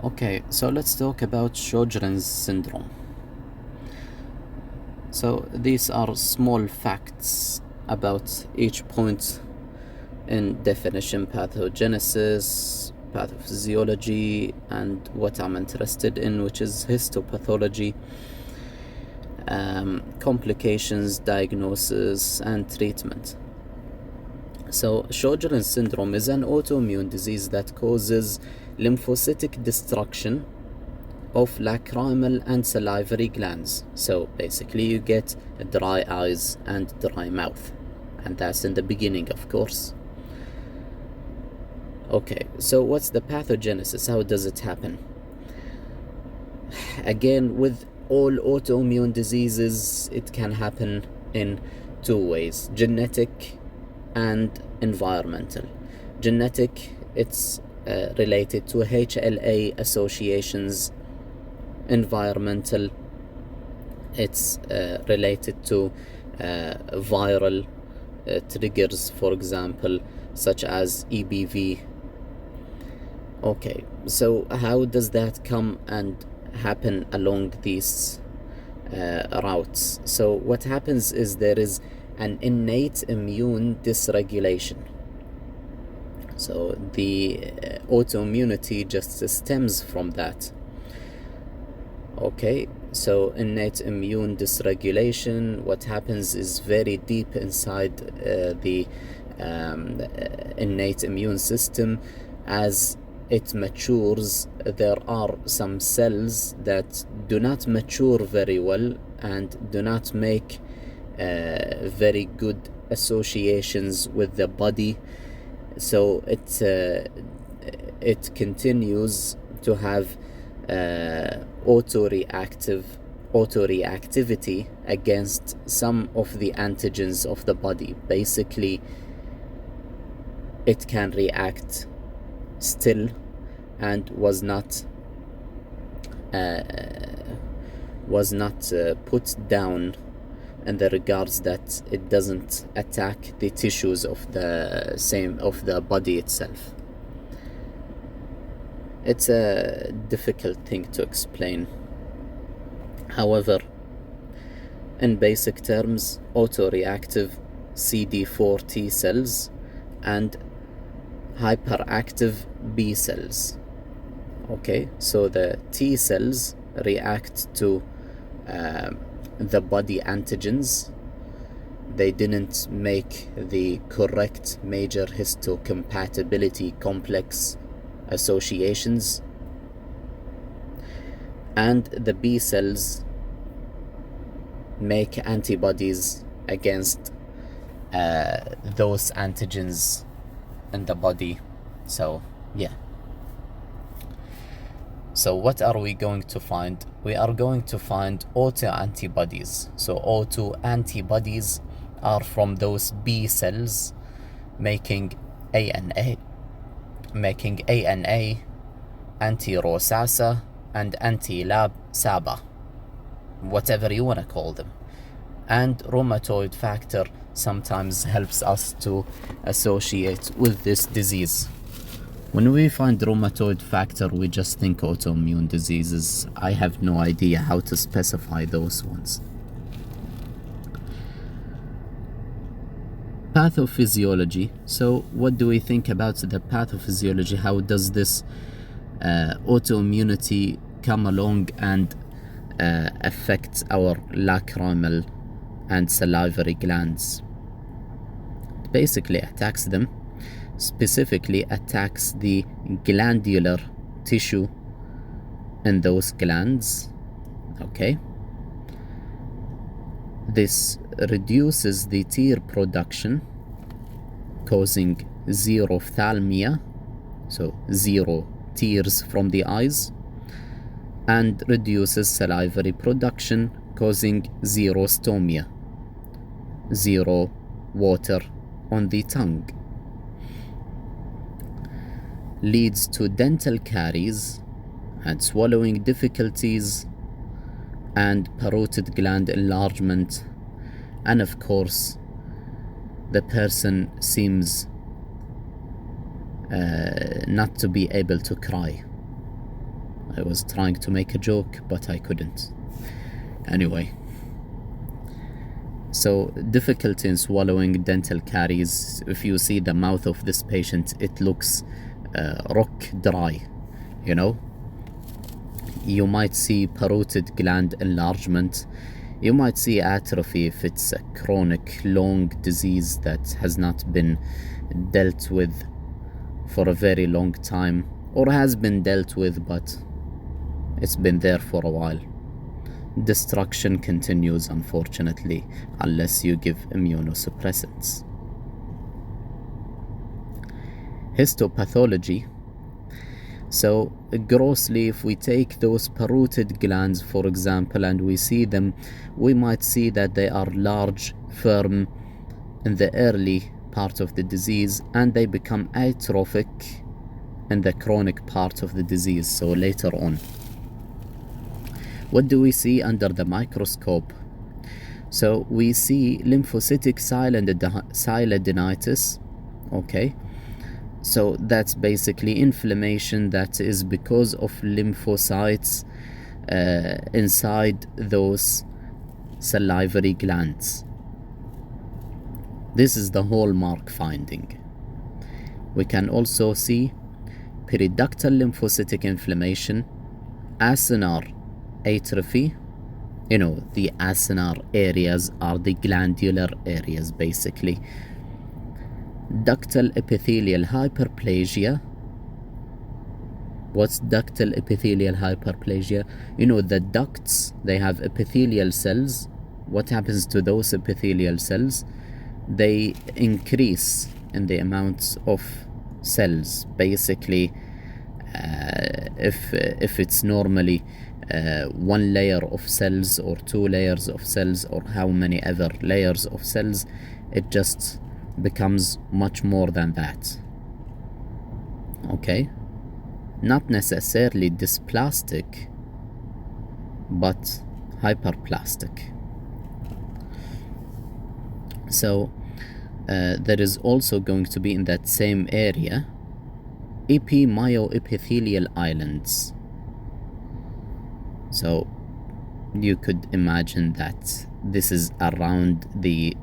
Okay, so let's talk about Sjögren's syndrome. So these are small facts about each point in definition, pathogenesis, pathophysiology, and what I'm interested in, which is histopathology, complications, diagnosis, and treatment. So Sjögren's syndrome is an autoimmune disease that causes lymphocytic destruction of lacrimal and salivary glands. So basically you get dry eyes and dry mouth, and that's in the beginning, of course. Okay, so what's the pathogenesis? How does it happen? Again, with all autoimmune diseases, it can happen in two ways: genetic and environmental. Genetic, it's related to HLA associations. Environmental, it's related to viral triggers, for example, such as EBV. Okay, so how does that come and happen along these routes? So what happens is there is an innate immune dysregulation. So the autoimmunity just stems from that. Okay, so innate immune dysregulation, what happens is very deep inside the innate immune system. As it matures, there are some cells that do not mature very well and do not make very good associations with the body. So it continues to have autoreactivity against some of the antigens of the body. Basically, it can react still and was not put down in the regards that it doesn't attack the tissues of the body itself. It's a difficult thing to explain. However, in basic terms, autoreactive CD4 T cells and hyperactive B cells. Okay, so the T cells react to the body antigens. They didn't make the correct major histocompatibility complex associations, and the B cells make antibodies against those antigens in the body. So yeah, so what are we going to find? We are going to find autoantibodies. So autoantibodies are from those B cells making ANA, anti-Rosacea, and anti-Lab Saba, whatever you want to call them. And rheumatoid factor sometimes helps us to associate with this disease. When we find rheumatoid factor, we just think autoimmune diseases. I have no idea how to specify those ones. Pathophysiology. So what do we think about the pathophysiology? How does this autoimmunity come along and affect our lacrimal and salivary glands? It basically attacks them, specifically attacks the glandular tissue in those glands. Okay, this reduces the tear production, causing xerophthalmia, so zero tears from the eyes, and reduces salivary production, causing xerostomia, zero water on the tongue. Leads to dental caries and swallowing difficulties and parotid gland enlargement, and of course the person seems not to be able to cry. I was trying to make a joke, but I couldn't. Anyway, so difficulty in swallowing dental caries. If you see the mouth of this patient, it looks rock dry, you know. You might see parotid gland enlargement. You might see atrophy if it's a chronic, long disease that has not been dealt with for a very long time, or has been dealt with but it's been there for a while. Destruction continues, unfortunately, unless you give immunosuppressants. Histopathology. So grossly, if we take those parotid glands, for example, and we see them, we might see that they are large, firm in the early part of the disease, and they become atrophic in the chronic part of the disease, so later on. What do we see under the microscope? So we see lymphocytic silodenitis, okay? So that's basically inflammation that is because of lymphocytes inside those salivary glands. This is the hallmark finding. We can also see periductal lymphocytic inflammation, acinar atrophy. You know, the acinar areas are the glandular areas basically. Ductal epithelial hyperplasia. What's ductal epithelial hyperplasia? You know, the ducts, they have epithelial cells. What happens to those epithelial cells? They increase in the amounts of cells. Basically, if it's normally one layer of cells or 2 layers of cells or how many ever layers of cells, it just becomes much more than that. Okay, not necessarily dysplastic, but hyperplastic. So there is also going to be in that same area epimyoepithelial islands. So you could imagine that this is around the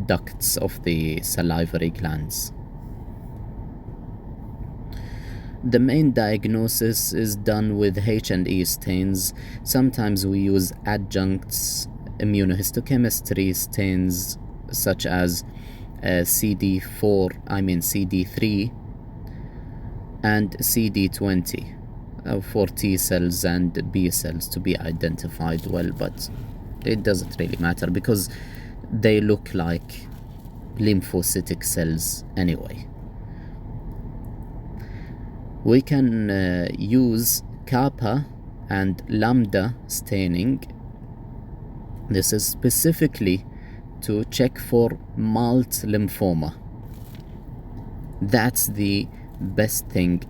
ducts of the salivary glands. The main diagnosis is done with H&E stains. Sometimes we use adjuncts, immunohistochemistry stains such as CD3 and CD20 for T cells and B cells to be identified well, but it doesn't really matter because they look like lymphocytic cells anyway. We can use kappa and lambda staining. This is specifically to check for malt lymphoma. That's the best thing.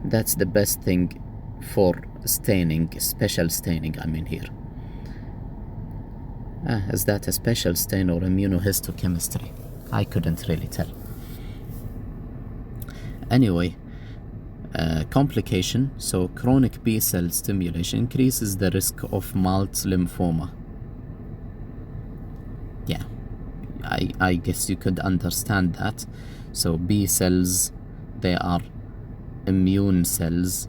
That's the best thing for staining, special staining I mean here. Is that a special stain or immunohistochemistry? I couldn't really tell. Anyway, complication. So chronic B cell stimulation increases the risk of malt lymphoma. Yeah, I guess you could understand that. So B cells, they are immune cells,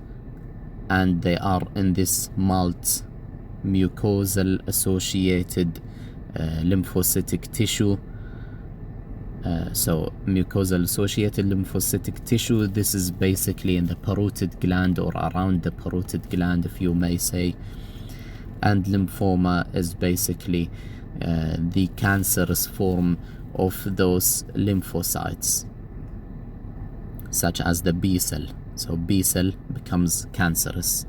and they are in this malt mucosal associated lymphocytic tissue. So mucosal associated lymphocytic tissue, this is basically in the parotid gland or around the parotid gland, if you may say. And lymphoma is basically the cancerous form of those lymphocytes, such as the B cell. So B cell becomes cancerous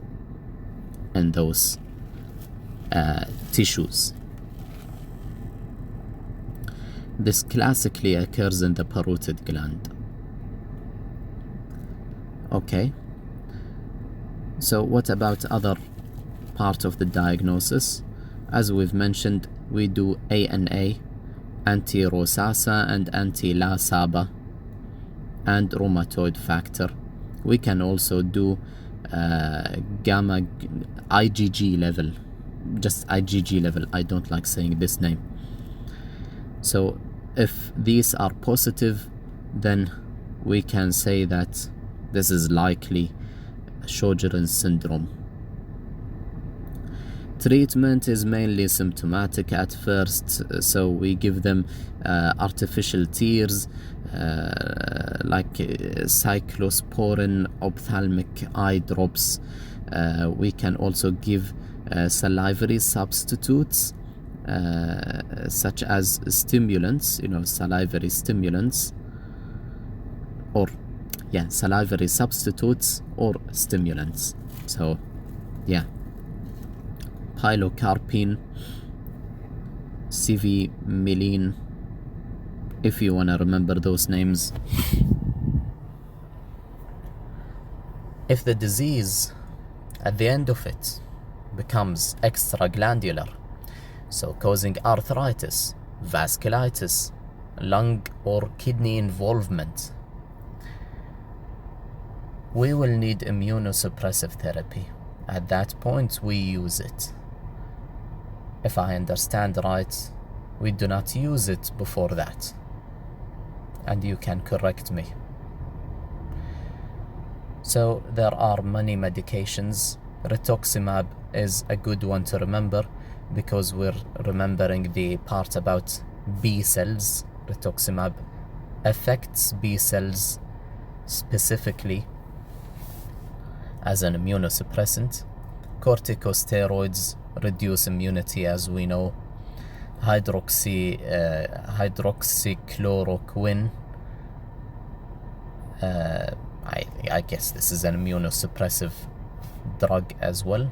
in those tissues. This classically occurs in the parotid gland. Okay, so what about other part of the diagnosis? As we've mentioned, we do ANA, anti-rosacea and anti-la saba. and rheumatoid factor. We can also do gamma IgG level, just IgG level. I don't like saying this name. So if these are positive, then we can say that this is likely Sjögren's syndrome. Treatment is mainly symptomatic at first, so we give them artificial tears like cyclosporin ophthalmic eye drops. We can also give salivary substitutes such as stimulants, salivary stimulants, or salivary substitutes or stimulants. So pilocarpine, civimeline, if you want to remember those names. If the disease at the end of it becomes extraglandular, so causing arthritis, vasculitis, lung or kidney involvement, we will need immunosuppressive therapy. At that point, we use it. If I understand right, we do not use it before that. And you can correct me. So there are many medications. Rituximab is a good one to remember because we're remembering the part about B cells. Rituximab affects B cells specifically as an immunosuppressant. Corticosteroids reduce immunity, as we know. Hydroxychloroquine, I guess this is an immunosuppressive drug as well.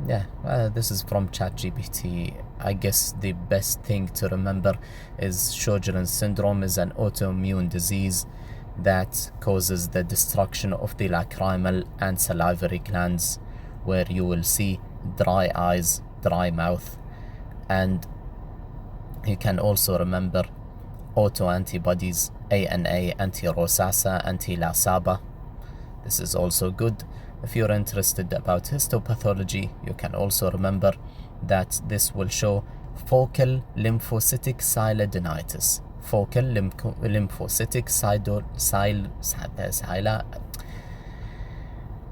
This is from ChatGPT. I guess the best thing to remember is Sjögren's syndrome is an autoimmune disease that causes the destruction of the lacrimal and salivary glands, where you will see dry eyes, dry mouth. And you can also remember autoantibodies, ANA, anti-rosacea, anti-lasaba. This is also good. If you're interested about histopathology, you can also remember that this will show focal lymphocytic sialadenitis. Focal lymphocytic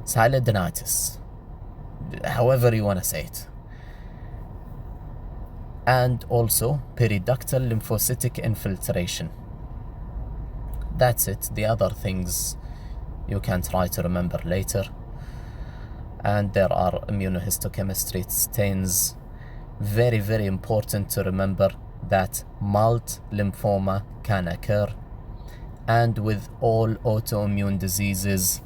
sialadenitis, however you want to say it. And also periductal lymphocytic infiltration. That's it. The other things you can try to remember later. And there are immunohistochemistry stains. Very, very important to remember that malt lymphoma can occur. And with all autoimmune diseases,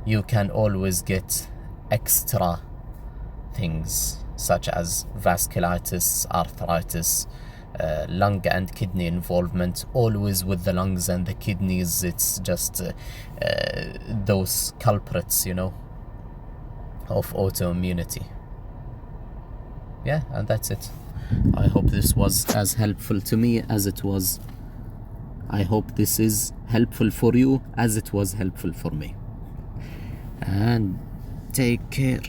you can always get extra things such as vasculitis, arthritis, lung and kidney involvement. Always with the lungs and the kidneys, it's just those culprits, of autoimmunity. And that's it. I hope this was as helpful to me as it was. I hope this is helpful for you as it was helpful for me. And take care.